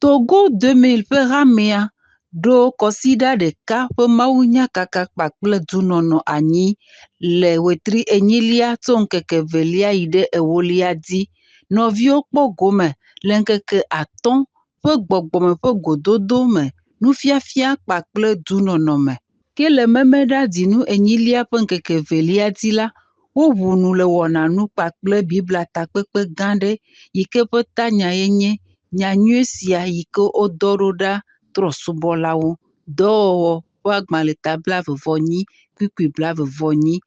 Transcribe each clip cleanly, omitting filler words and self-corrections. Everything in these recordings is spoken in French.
Togo 2000 ƒe hamea ɖo kɔsida ɖeka ƒe mawunyakaka kpakple dunono anyi le wetri enyilia tso ŋkeke evelia yi ɖe ewolia dzi. Nɔviwo kpɔ gome le ŋkeke 5 ƒe gbɔgbɔme ƒe gododo me, nufiafia kpakple dunono me. Ke le memeɖaɖinu enyilia ƒe ŋkeke evelia dzi la, woʋu nu le wɔna nu kpakple Biblia takpekpe gã aɖe yi ke ƒe tanyae nye nyanyui sia yi ke wodɔ ɖo ɖa trɔ̃subɔlawo. Dɔwɔwɔ ƒe agbalẽta 28 kpikpui 28.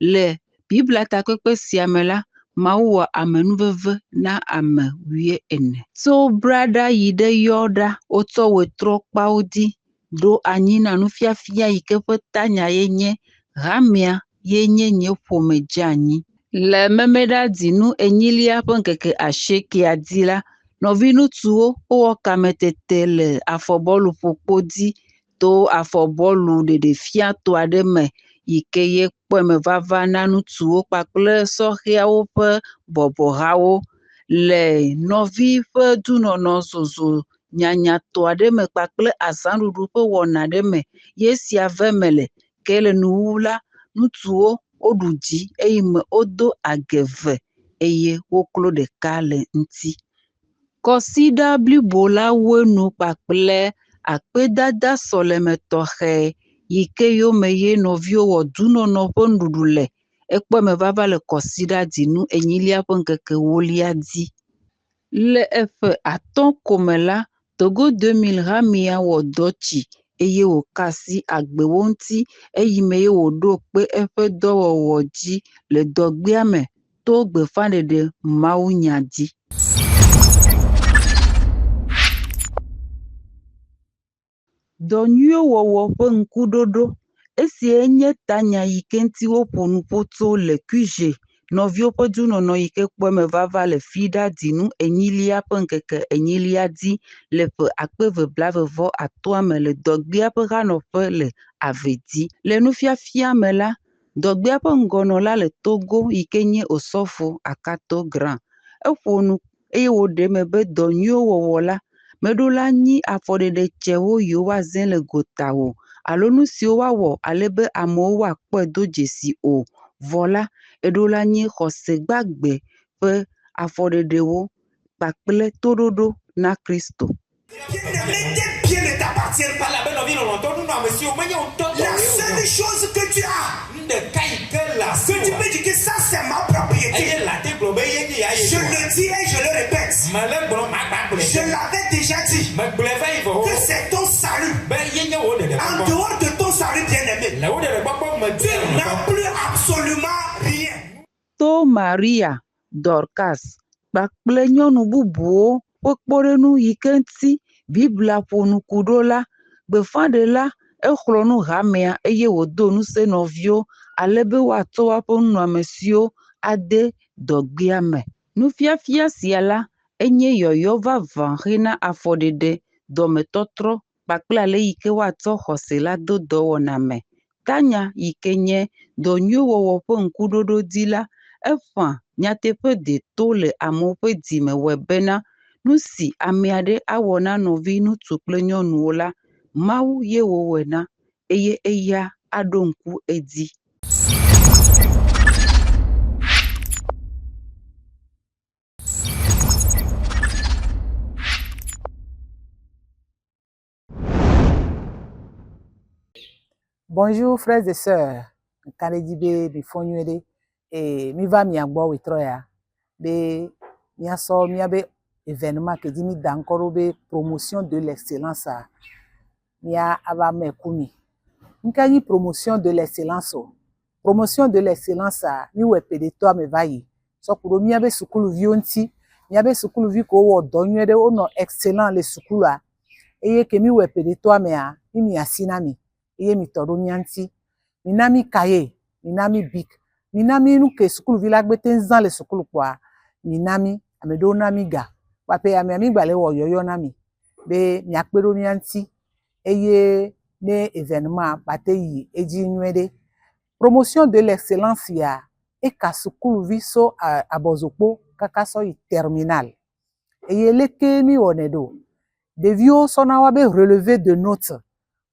Le Biblia takpekpe sia me la, Mawu wɔ amenuveve na ame 14. Tso braɖa yi ɖe yɔɖa, wotsɔ wetrɔ kpawo ɖi ɖo anyi na nufiafia yi ke ƒe tanyae nye hamea ye nye nye ƒome dzeanyi. Le memeɖaɖinu enyilia ƒe ŋkeke 90 dzi la, nɔvi ŋutsuwo wowɔ kametete le afɔbɔluƒokpo dzi to afɔbɔlu ɖeɖefia to aɖe me yi ke ye kpɔe me vava na ŋutsuwo kpakple sɔhɛawo ƒe bɔbɔhawo le nɔvi ƒe dunɔnɔ zozo nyanyatɔ aɖe me kpakple azãɖuɖu ƒe wɔna aɖe me ye sia ve me le. Ke le nuwuwu la, ŋutsuwo woɖu dzi eye me wodo age 2 eye woklo ɖeka le ŋuti. Kɔsida blibo la woe nu kpakple akpedada sɔleme tɔxɛ yi ke yome ye nɔviwo wɔ dunɔnɔ ƒe nuɖuɖu le. Ekpɔe me vava le kɔsida ɖinu enyilia ƒe ŋkeke 10 dzi. Le eƒe 5 ko me la, Togo 2000 hamea wɔ dɔ tsi eye wòka asi agbewo ŋuti eyime ye wòɖo kpe eƒe dɔwɔwɔ dzi le dɔgbea me to gbeƒãɖeɖe mawunya dzi. Dɔ nyuiwo wɔwɔ ƒe ŋkuɖoɖo. Esie nye tanya yi ke ŋuti woƒo nu ƒo tso le Cuise nɔviwo ƒe dunɔnɔ yi ke kpɔe me vava le fiɖaɖinu enyilia ƒe ŋkeke 8 dzi le ƒe 2025 me le dɔgbea ƒe hanɔƒe le Avedi. Le nufiafia me la, dɔgbea ƒe ŋgɔnɔla le Togo yi ke nye Osɔfo Akato Grand. Eƒo nu eye wòɖe me be dɔ nyuiwo wɔwɔ la, meɖo la nyi afɔɖeɖe tsewo yiwo woazẽ le gota o alo nu siwo woawɔ alebe amewo woakpɔe do dzesi o. Vɔ la, eɖo la nyi xɔse gbagbe ƒe afɔɖeɖewo kpakple toɖoɖo na Kristo. La seule chose que tu as, que tu peux dire que ça c'est ma propriété. Je le dis et je le répète. Je l'avais déjà dit que c'est ton salut. En dehors de ton salut bien-aimé, tu n'as plus absolument rien. To Maria, Dorcas, kpakple nyɔnu bubuwo ƒe kpɔɖenu yi ke ŋuti Biblia ƒo nuku ɖo la, gbeƒãɖela exlɔ nu hamea eye wòdo ŋusẽ nɔviwo alebe woatsɔ woaƒe nunɔamesiwo ade dɔgbea me. Nufiafia sia la, enye yɔyɔ vavã hena afɔɖeɖe, dɔmetɔtrɔ kpakple ale yi ke woatsɔ xɔse la do dɔwɔna me. Tanya yi ke nye dɔ nyuiwo wɔwɔ ƒe ŋkuɖoɖo dzi la, eƒã nyateƒe deto le amewo ƒe dzime wɔe bena nu si ame aɖe awɔ na nɔvi ŋutsu kple nyɔnuwo la, Mawu ye wòwɔe na eye eya aɖo ŋku edzi. Bonjour frères et sœurs. Karejibe bifonywede et mi va mi agbo wetroya be mi aso mi abe événement que dit mi da encore be promotion de l'excellence a mi aba mekumi nkani promotion de l'excellence promotion de l'excellence a mi we pedeto ame vayi so kuro mi abe sukulu vionti mi abe sukulu vi ko wo do nywede o no excellent le sukulu a eye ke mi we pedeto ame a mi asina mi eye mi todo nyanti minami kaye minami bik minami nu ke sukulu vila gbete nzan le sukulu kwa minami amedo nami ga pape ame gba le wo yoyo nami be mi akpedo mi anti eye ne événement bate yi eji nwede promotion de l'excellence ya e ka sukulu vi so abozokpo kaka so yi terminal eye leke mi onedo Devio sona wabe relevé de notes.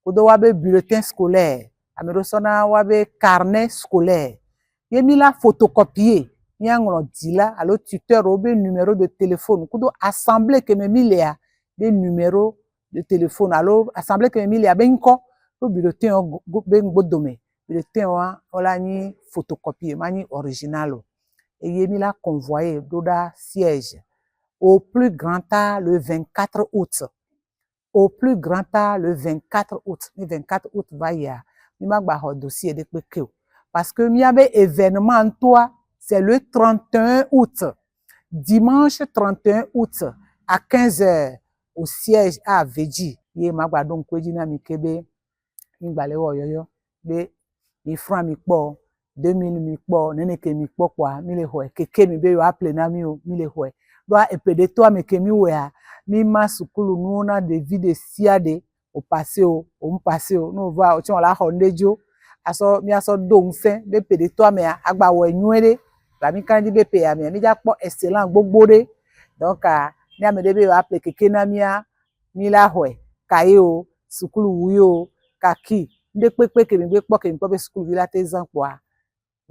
Kodo wabe bulletin scolaire. Amero sona wabe carnet scolaire. Yemi la photocopier. Nyanglo dila alo tuteur obe numéro de téléphone. Kodo assemblée que memilea des numéros de téléphone. Alo assemblée que memilea benko le bulletin ben bodome. Bulletin wala ni photocopier mani originalo. Et yemi la convoyé doda siège. Au plus grand tard le 24 août. Au plus grand tard le 24 août. Le 24 août va y a. Mi ma gba ho dossier de pekeo. Parce que mi avait événement en toi, c'est le 31 août. Dimanche 31 août à 15h au siège à Véji. Ye ma gba donc kwejina mi kebe mi gba lewo yoyo be mi franc mi po 2000 mi po nene ke mi po kwa mi le ho keke mi be yo appelé na mi o mi le ho doa epede to me ke mi we a mi ma sukulu nuna de vie de siade o passé o passé o no va o chon la ho ndejo aso mi aso do nfe de pede to me agba wo enwere la mi kan di be pe ami mi ja po excellent gbogbo de donc ni amede be yo appelé keke na mi la ho kaye o sukulu wuyo kaki nde pepe ke mi gbe po ke mi po be sukulu vi la te zan po a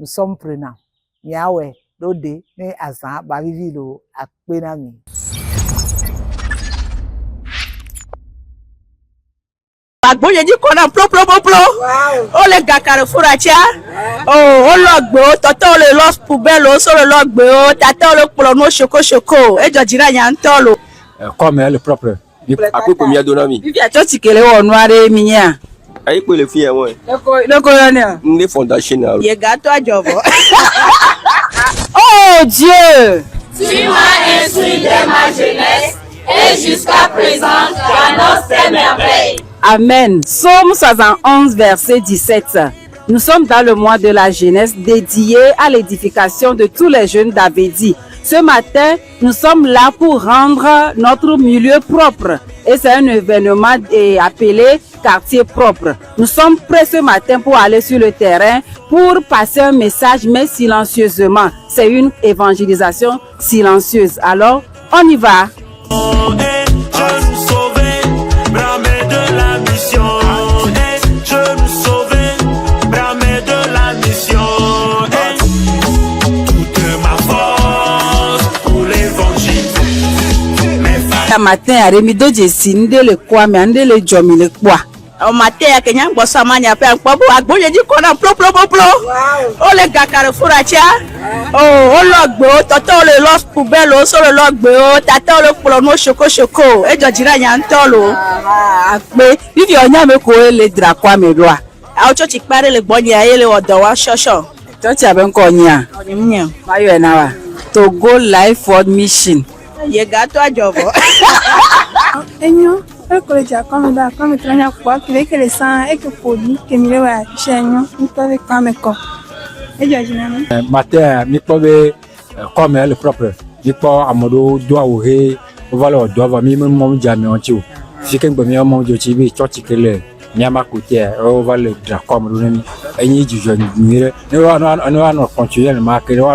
nous sommes prenants miawe lode ne azan ba vivi lo akpe na mi. Agboye di kona plo. O le ga Carrefour atia. O logbe o toto le los poubelle o so le logbe o tata o le plo no choko. E jo jira nya ntolo. Comme elle est propre. Après combien de nami? Vivi a to tikele wo nu are mi nya. Ayi pe le fi e won. Loko yo ni. Ni fondation na. Ye ga to ajobo. Oh Dieu! Tu m'as instruit de ma jeunesse et jusqu'à présent, j'annonce tes merveilles. Amen. Psaume 71, verset 17. Nous sommes dans le mois de la jeunesse dédié à l'édification de tous les jeunes d'Avedi. Ce matin, nous sommes là pour rendre notre milieu propre. Et c'est un événement appelé quartier propre. Nous sommes prêts ce matin pour aller sur le terrain, pour passer un message, mais silencieusement. C'est une évangélisation silencieuse. Alors, on y va. Matin à Remido Jesinde le quoi mais ande le jomi le quoi. Au matin à Kenya bossa mania pe en pobo agboye di kona plo. O le ga Carrefour atia. O logbe o toto le los poubelle o so le logbe o tata o le plo no choko. E jo jira nya ntolo. Pe vivi onya me ko le dra kwa me loa. A o church pare le gboni aye le odo wa shosho. Church aben ko nya. Onyimnya. Mayo enawa. Togo Life World Mission. Ye gato ajobo. Enyo, ecco già come tranya qua che vede le sa e che podi che mi leva scegno, mi tove come co. E già ginano. Matin mi pove comme elle est propre. Mi po amodo do awohe o valo do va mi mo jami onti. Si ken gbe mi mo jo ti bi church kele. Mi ama kote o valo dra comme do mi. Enyi jujo ni re. Ni wa no continuer ma ke wa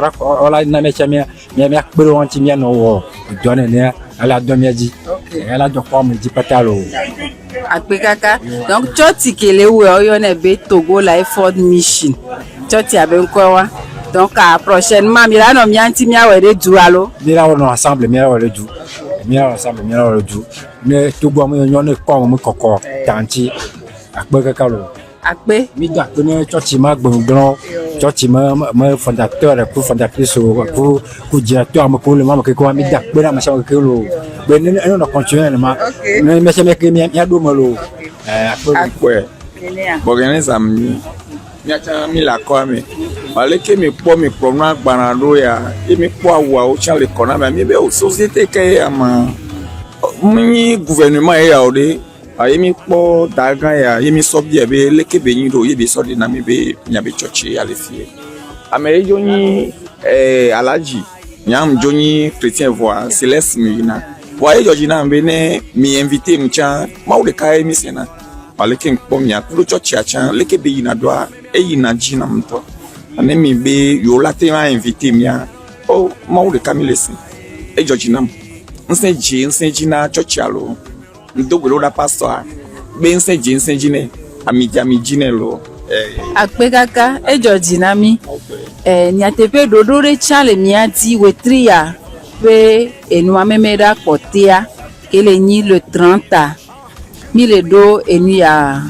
la na me chamia mi akpero onti mi no wo. Donne ne ala do mi di. Elle a donc pas me dit pas talo. Akpekaka. Donc choti kele we oyo ne be Togo Life World Mission. Choti aben ko wa. Donc prochainement mi la no mi anti mi awere du alo. Mi la on ensemble mi la wole du. Mi la ensemble mi la wole du. Ne Togo mo yon ne ko mo koko tanti. Akpekaka lo. Akpe Mi da ko ne choti ma gbongbon. Choti ma fondateur pour fondatrice pour directeur ma ko le ma ko mi da pe na ma sa ko lo. Ben on continue ma mais c'est que mi do malo akwe organize am mi acha mi la ko mi wale ke mi po mi program gbanado ya mi po awa o cha le kona mi be o société ke ama mi gouvernement ya o de ayi mi po dagan ya yi mi so bi e be leke be yin do yi be so de na mi be nya be church ya le fie ame jo ni alaji nyam jo ni chrétien voix céleste mi na wa e joji na mbe ne mi invité mcha ma o de kai mi sena wale ke npo mi akuru church acha leke be yin adwa e yin aji na mto ane mi be yo late ma invité mi a o ma o de kamile sin e joji na nse ji na church alo ndogolo da pastor bense jinsen jine ami jine lo akpekaka ejo jinami nyatepe dodore chale miati wetria pe enua memeda kotea ele ni le 30 mille do enu ya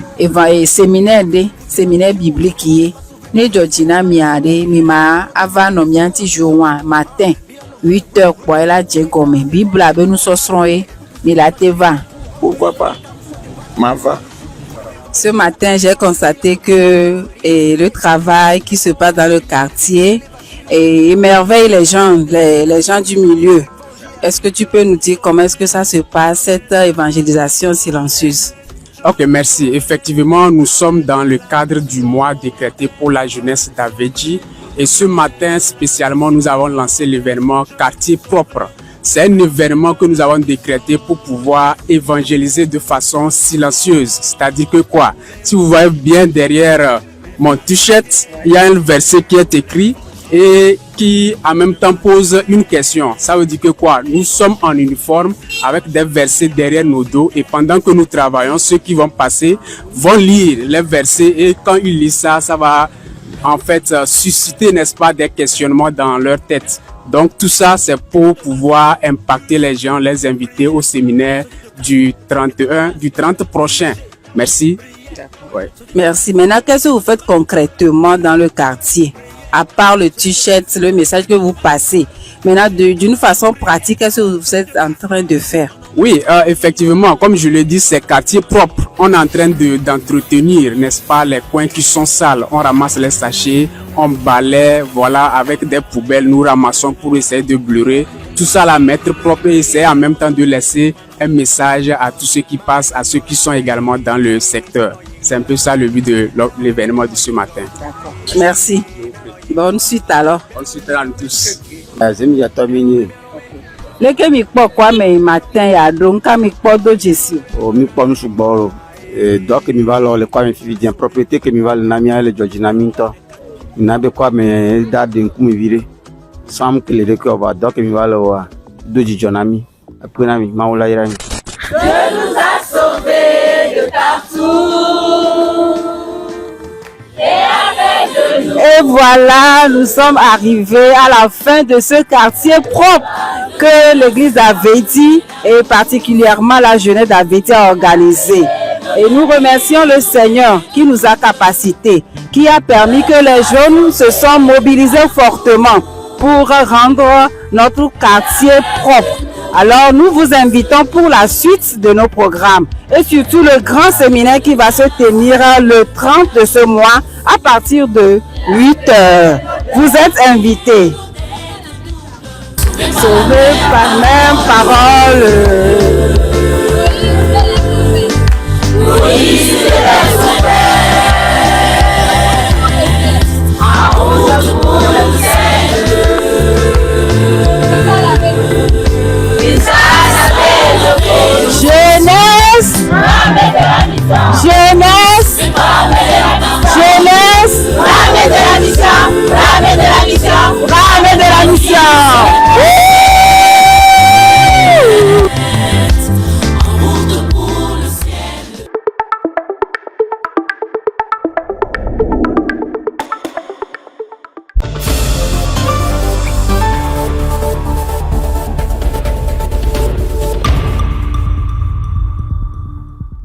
séminaire biblique ye nejo jinami ade mi ma ava no mianti jour matin 8h pour la djegome bible abe nous sosron ni la teva. Pourquoi pas ma va. Ce matin, j'ai constaté que le travail qui se passe dans le quartier émerveille les gens du milieu. Est-ce que tu peux nous dire comment est-ce que ça se passe, cette évangélisation silencieuse? Ok, merci. Effectivement, nous sommes dans le cadre du mois décrété pour la jeunesse d'Avedji. Et ce matin, spécialement, nous avons lancé l'événement Quartier Propre. C'est un événement que nous avons décrété pour pouvoir évangéliser de façon silencieuse. C'est-à-dire que quoi? Si vous voyez bien derrière mon t-shirt, il y a un verset qui est écrit et qui en même temps pose une question. Ça veut dire que quoi? Nous sommes en uniforme avec des versets derrière nos dos et pendant que nous travaillons, ceux qui vont passer vont lire les versets et quand ils lisent ça, ça va en fait susciter, n'est-ce pas, des questionnements dans leur tête. Donc tout ça, c'est pour pouvoir impacter les gens, les inviter au séminaire du 30 prochain. Merci. Ouais. Merci. Maintenant, qu'est-ce que vous faites concrètement dans le quartier? À part le t-shirt, le message que vous passez. Maintenant, d'une façon pratique, qu'est-ce que vous êtes en train de faire? Oui, effectivement, comme je l'ai dit, c'est quartier propre. On est en train d'entretenir, n'est-ce pas, les coins qui sont sales. On ramasse les sachets, on balaie, voilà, avec des poubelles, nous ramassons pour essayer de bleurer. Tout ça, la mettre propre et essayer en même temps de laisser un message à tous ceux qui passent, à ceux qui sont également dans le secteur. C'est un peu ça le but de l'événement de ce matin. D'accord. Merci. Bonne suite alors. Bonne suite à nous tous. Leke mi kpɔ kwame matin ya do nka mi kpɔ do Jésus. O mi kpɔ nusugbɔ o dɔ ke mi va lɔ le kwame fi dien propriété ke mi va le namia le dzɔdzina mi ŋutɔ na be kwame da de ŋkume vi ɖe sam kele ɖe ke ɔba dɔ ke mi va le oa do dzidzɔ na mi epe na mi Mawu la yra mi. Dieu nous a sauvés de partout. Et voilà, nous sommes arrivés à la fin de ce quartier propre que l'église d'Avedji et particulièrement la jeunesse d'Avedji a organisé. Et nous remercions le Seigneur qui nous a capacités, qui a permis que les jeunes se sont mobilisés fortement pour rendre notre quartier propre. Alors nous vous invitons pour la suite de nos programmes et surtout le grand séminaire qui va se tenir le 30 de ce mois à partir de 8h. Vous êtes invités. Sauvés par même parole.